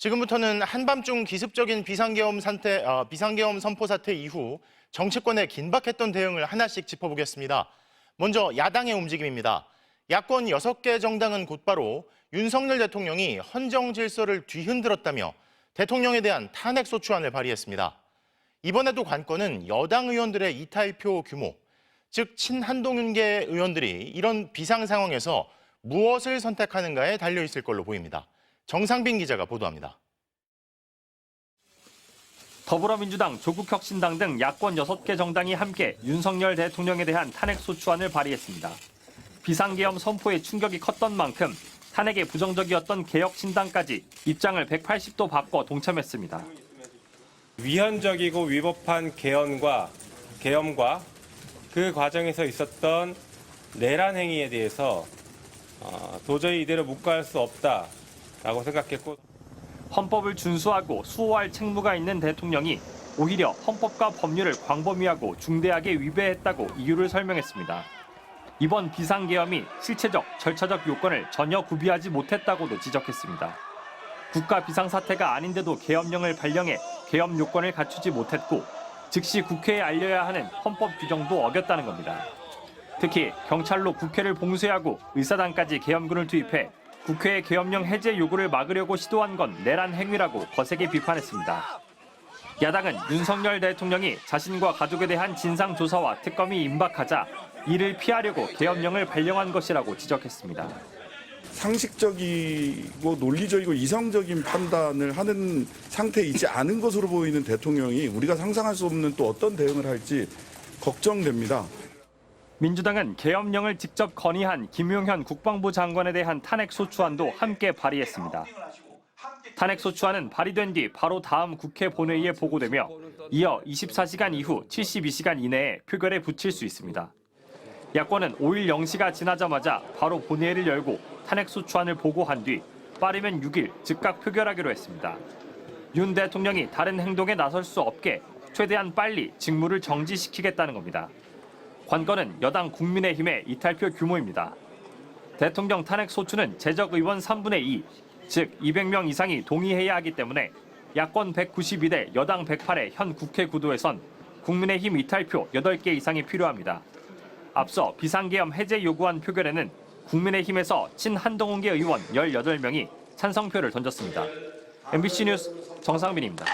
지금부터는 한밤중 기습적인 비상계엄 선포 사태 이후 정치권의 긴박했던 대응을 하나씩 짚어보겠습니다. 먼저 야당의 움직임입니다. 야권 6개 정당은 곧바로 윤석열 대통령이 헌정 질서를 뒤흔들었다며 대통령에 대한 탄핵소추안을 발의했습니다. 이번에도 관건은 여당 의원들의 이탈표 규모, 즉 친한동훈계 의원들이 이런 비상 상황에서 무엇을 선택하는가에 달려있을 걸로 보입니다. 정상빈 기자가 보도합니다. 더불어민주당, 조국혁신당 등 야권 6개 정당이 함께 윤석열 대통령에 대한 탄핵소추안을 발의했습니다. 비상계엄 선포에 충격이 컸던 만큼 탄핵에 부정적이었던 개혁신당까지 입장을 180도 바꿔 동참했습니다. 위헌적이고 위법한 계엄과 그 과정에서 있었던 내란 행위에 대해서 도저히 이대로 묵과할 수 없다라고 생각했고, 헌법을 준수하고 수호할 책무가 있는 대통령이 오히려 헌법과 법률을 광범위하고 중대하게 위배했다고 이유를 설명했습니다. 이번 비상계엄이 실체적, 절차적 요건을 전혀 구비하지 못했다고도 지적했습니다. 국가 비상사태가 아닌데도 계엄령을 발령해 계엄 요건을 갖추지 못했고 즉시 국회에 알려야 하는 헌법 규정도 어겼다는 겁니다. 특히 경찰로 국회를 봉쇄하고 의사당까지 계엄군을 투입해 국회의 계엄령 해제 요구를 막으려고 시도한 건 내란 행위라고 거세게 비판했습니다. 야당은 윤석열 대통령이 자신과 가족에 대한 진상조사와 특검이 임박하자 이를 피하려고 계엄령을 발령한 것이라고 지적했습니다. 상식적이고 논리적이고 이성적인 판단을 하는 상태에 있지 않은 것으로 보이는 대통령이 우리가 상상할 수 없는 또 어떤 대응을 할지 걱정됩니다. 민주당은 계엄령을 직접 건의한 김용현 국방부 장관에 대한 탄핵소추안도 함께 발의했습니다. 탄핵소추안은 발의된 뒤 바로 다음 국회 본회의에 보고되며 이어 24시간 이후 72시간 이내에 표결에 붙일 수 있습니다. 야권은 5일 0시가 지나자마자 바로 본회의를 열고 탄핵소추안을 보고한 뒤 빠르면 6일 즉각 표결하기로 했습니다. 윤 대통령이 다른 행동에 나설 수 없게 최대한 빨리 직무를 정지시키겠다는 겁니다. 관건은 여당 국민의힘의 이탈표 규모입니다. 대통령 탄핵소추는 제적 의원 3분의 2, 즉 200명 이상이 동의해야 하기 때문에 야권 192대 여당 108의 현 국회 구도에선 국민의힘 이탈표 8개 이상이 필요합니다. 앞서 비상계엄 해제 요구안 표결에는 국민의힘에서 친한동훈계 의원 18명이 찬성표를 던졌습니다. MBC 뉴스 정상빈입니다.